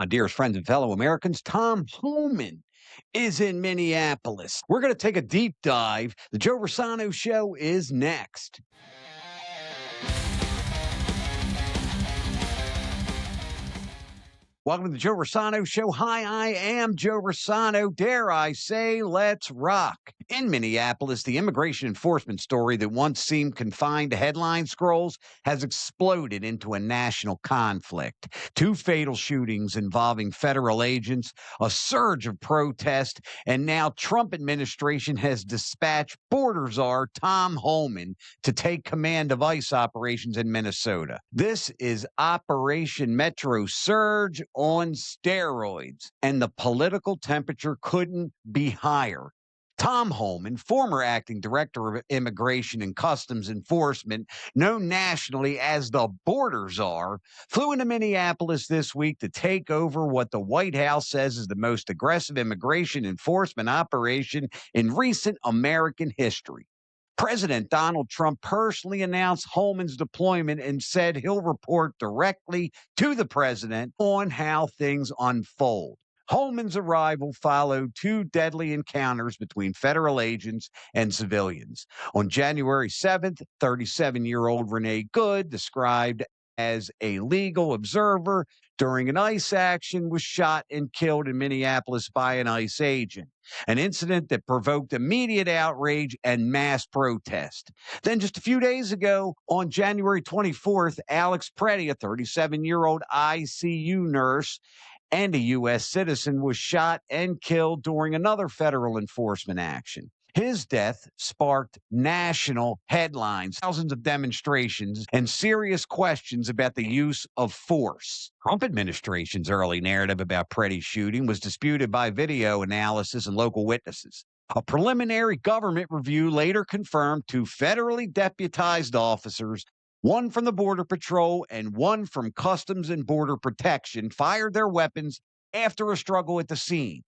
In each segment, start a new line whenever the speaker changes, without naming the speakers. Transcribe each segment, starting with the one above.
My dearest friends and fellow Americans, Tom Homan is in Minneapolis. We're going to take a deep dive. The Joe Rossano Show is next. Welcome to the Joe Rossano Show. Hi, I am Joe Rossano. Dare I say, let's rock. In Minneapolis, the immigration enforcement story that once seemed confined to headline scrolls has exploded into a national conflict. Two fatal shootings involving federal agents, a surge of protest, and now Trump administration has dispatched border czar Tom Homan to take command of ICE operations in Minnesota. This is Operation Metro Surge on steroids, and the political temperature couldn't be higher. Tom Homan, former acting director of Immigration and Customs Enforcement, known nationally as the border czar, flew into Minneapolis this week to take over what the White House says is the most aggressive immigration enforcement operation in recent American history. President Donald Trump personally announced Homan's deployment and said he'll report directly to the president on how things unfold. Homan's arrival followed two deadly encounters between federal agents and civilians. On January 7th, 37-year-old Renee Good, described as a legal observer during an ICE action, was shot and killed in Minneapolis by an ICE agent, an incident that provoked immediate outrage and mass protest. Then just a few days ago, on January 24th, Alex Preddy, a 37-year-old ICU nurse and a U.S. citizen, was shot and killed during another federal enforcement action. His death sparked national headlines, thousands of demonstrations, and serious questions about the use of force. Trump administration's early narrative about Preddy's shooting was disputed by video analysis and local witnesses. A preliminary government review later confirmed two federally deputized officers, one from the Border Patrol and one from Customs and Border Protection, fired their weapons after a struggle at the scene.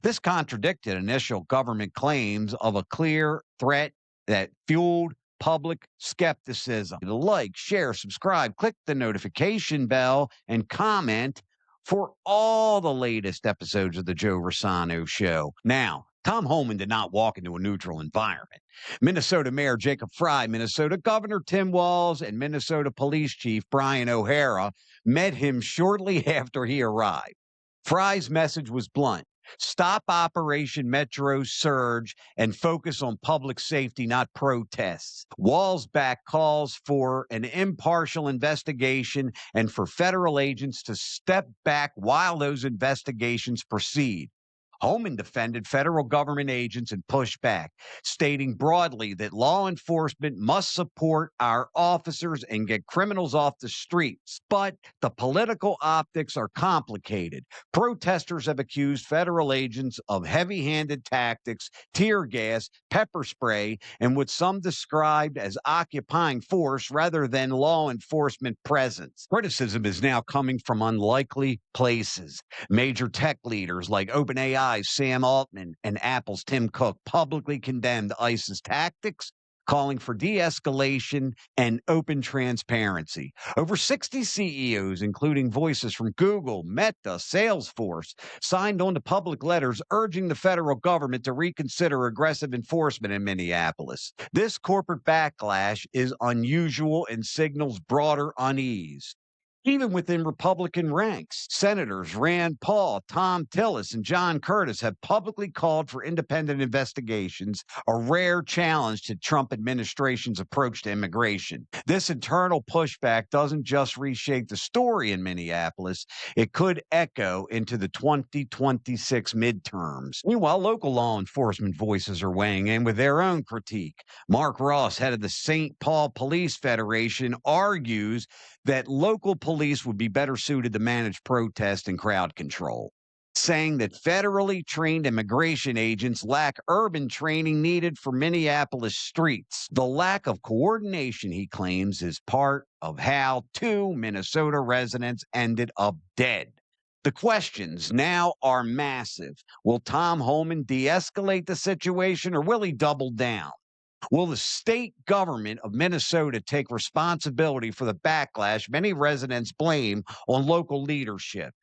This contradicted initial government claims of a clear threat that fueled public skepticism. Like, share, subscribe, click the notification bell, and comment for all the latest episodes of the Joe Rossano Show. Now, Tom Homan did not walk into a neutral environment. Minnesota Mayor Jacob Frey, Minnesota Governor Tim Walz, and Minnesota Police Chief Brian O'Hara met him shortly after he arrived. Frey's message was blunt. Stop Operation Metro Surge and focus on public safety, not protests. Walls back calls for an impartial investigation and for federal agents to step back while those investigations proceed. Homan defended federal government agents and pushed back, stating broadly that law enforcement must support our officers and get criminals off the streets. But the political optics are complicated. Protesters have accused federal agents of heavy-handed tactics, tear gas, pepper spray, and what some described as occupying force rather than law enforcement presence. Criticism is now coming from unlikely places. Major tech leaders like OpenAI's Sam Altman and Apple's Tim Cook publicly condemned ICE's tactics, calling for de-escalation and open transparency. Over 60 CEOs, including voices from Google, Meta, Salesforce, signed on to public letters urging the federal government to reconsider aggressive enforcement in Minneapolis. This corporate backlash is unusual and signals broader unease. Even within Republican ranks, Senators Rand Paul, Tom Tillis, and John Curtis have publicly called for independent investigations, a rare challenge to Trump administration's approach to immigration. This internal pushback doesn't just reshape the story in Minneapolis, it could echo into the 2026 midterms. Meanwhile, local law enforcement voices are weighing in with their own critique. Mark Ross, head of the St. Paul Police Federation, argues that local police would be better suited to manage protest and crowd control, saying that federally trained immigration agents lack urban training needed for Minneapolis streets. The lack of coordination, he claims, is part of how two Minnesota residents ended up dead. The questions now are massive. Will Tom Homan de-escalate the situation, or will he double down? Will the state government of Minnesota take responsibility for the backlash many residents blame on local leadership?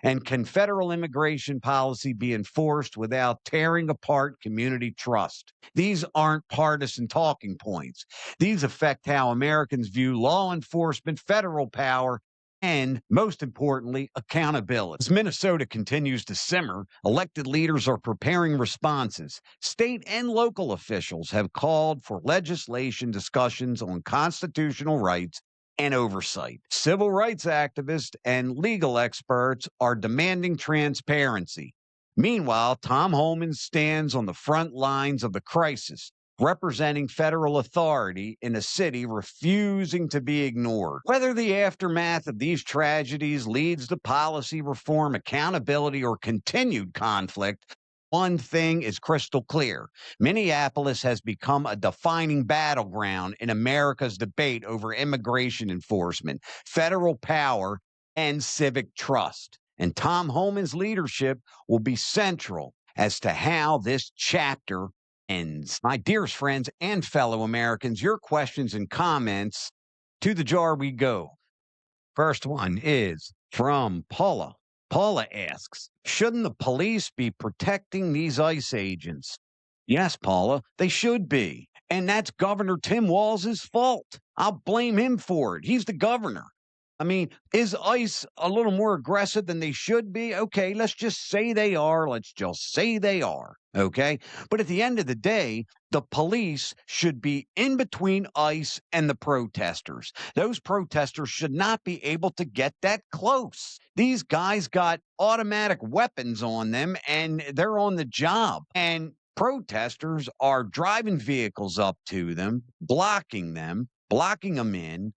And can federal immigration policy be enforced without tearing apart community trust? These aren't partisan talking points. These affect how Americans view law enforcement, federal power, and most importantly, accountability. As Minnesota continues to simmer, elected leaders are preparing responses. State and local officials have called for legislation discussions on constitutional rights and oversight. Civil rights activists and legal experts are demanding transparency. Meanwhile, Tom Homan stands on the front lines of the crisis, representing federal authority in a city refusing to be ignored. Whether the aftermath of these tragedies leads to policy reform, accountability, or continued conflict, one thing is crystal clear. Minneapolis has become a defining battleground in America's debate over immigration enforcement, federal power, and civic trust. And Tom Homan's leadership will be central as to how this chapter ends. My dearest friends and fellow Americans, your questions and comments, to the jar we go. First one is from Paula. Paula asks, shouldn't the police be protecting these ICE agents? Yes, Paula, they should be. And that's Governor Tim Walz's fault. I'll blame him for it. He's the governor. I mean, is ICE a little more aggressive than they should be? Okay, let's just say they are. Let's just say they are. Okay. But at the end of the day, the police should be in between ICE and the protesters. Those protesters should not be able to get that close. These guys got automatic weapons on them and they're on the job. And protesters are driving vehicles up to them, blocking them in,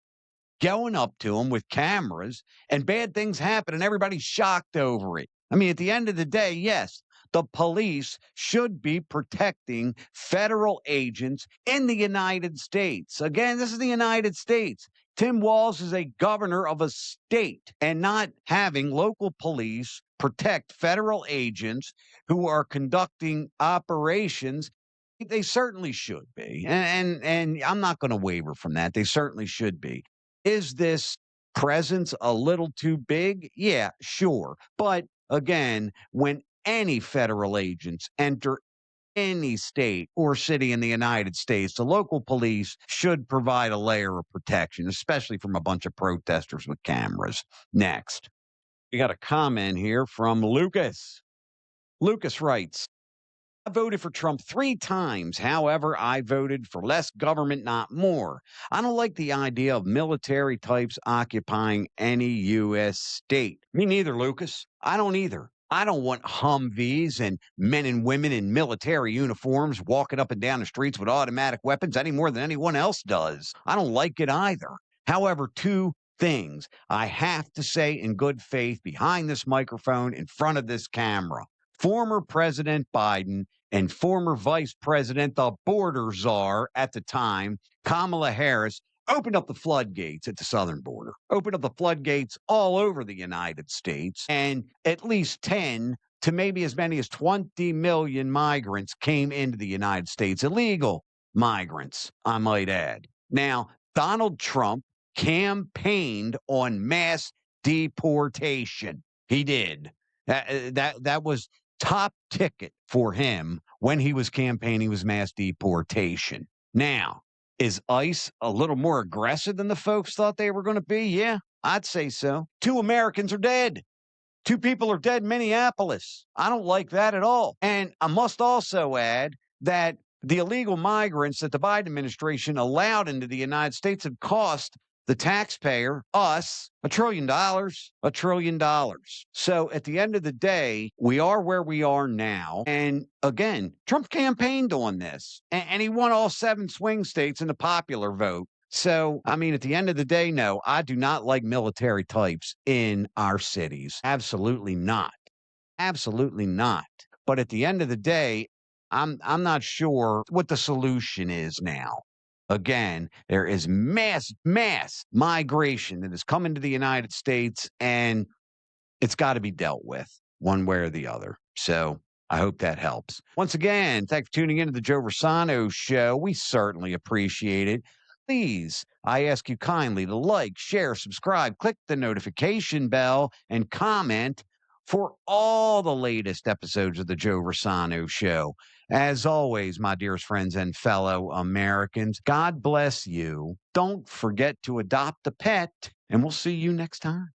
going up to them with cameras, and bad things happen and everybody's shocked over it. I mean, at the end of the day, yes, the police should be protecting federal agents in the United States. Again, this is the United States. Tim Walz is a governor of a state, and not having local police protect federal agents who are conducting operations, they certainly should be. And I'm not going to waver from that. They certainly should be. Is this presence a little too big? Yeah, sure. But again, when any federal agents enter any state or city in the United States, the local police should provide a layer of protection, especially from a bunch of protesters with cameras. Next, we got a comment here from Lucas. Lucas writes, I voted for Trump 3 times. However, I voted for less government, not more. I don't like the idea of military types occupying any U.S. state. Me neither, Lucas. I don't either. I don't want Humvees and men and women in military uniforms walking up and down the streets with automatic weapons any more than anyone else does. I don't like it either. However, 2 things I have to say in good faith behind this microphone in front of this camera. Former President Biden and former Vice President, the border czar at the time, Kamala Harris, opened up the floodgates at the southern border, opened up the floodgates all over the United States, and at least 10 to maybe as many as 20 million migrants came into the United States, illegal migrants, I might add. Now, Donald Trump campaigned on mass deportation. He did. That was top ticket for him when he was campaigning was mass deportation. Now, is ICE a little more aggressive than the folks thought they were going to be? Yeah, I'd say so. 2 Americans are dead. 2 people are dead in Minneapolis. I don't like that at all. And I must also add that the illegal migrants that the Biden administration allowed into the United States have cost the taxpayer, us, $1 trillion, $1 trillion. So at the end of the day, we are where we are now. And again, Trump campaigned on this and he won all 7 swing states in the popular vote. So, I mean, at the end of the day, no, I do not like military types in our cities. Absolutely not. Absolutely not. But at the end of the day, I'm not sure what the solution is now. Again, there is mass migration that has come into the United States, and it's got to be dealt with one way or the other. So I hope that helps. Once again, thanks for tuning into the Joe Rossano Show. We certainly appreciate it. Please, I ask you kindly to like, share, subscribe, click the notification bell, and comment for all the latest episodes of The Joe Rossano Show. As always, my dearest friends and fellow Americans, God bless you. Don't forget to adopt a pet, and we'll see you next time.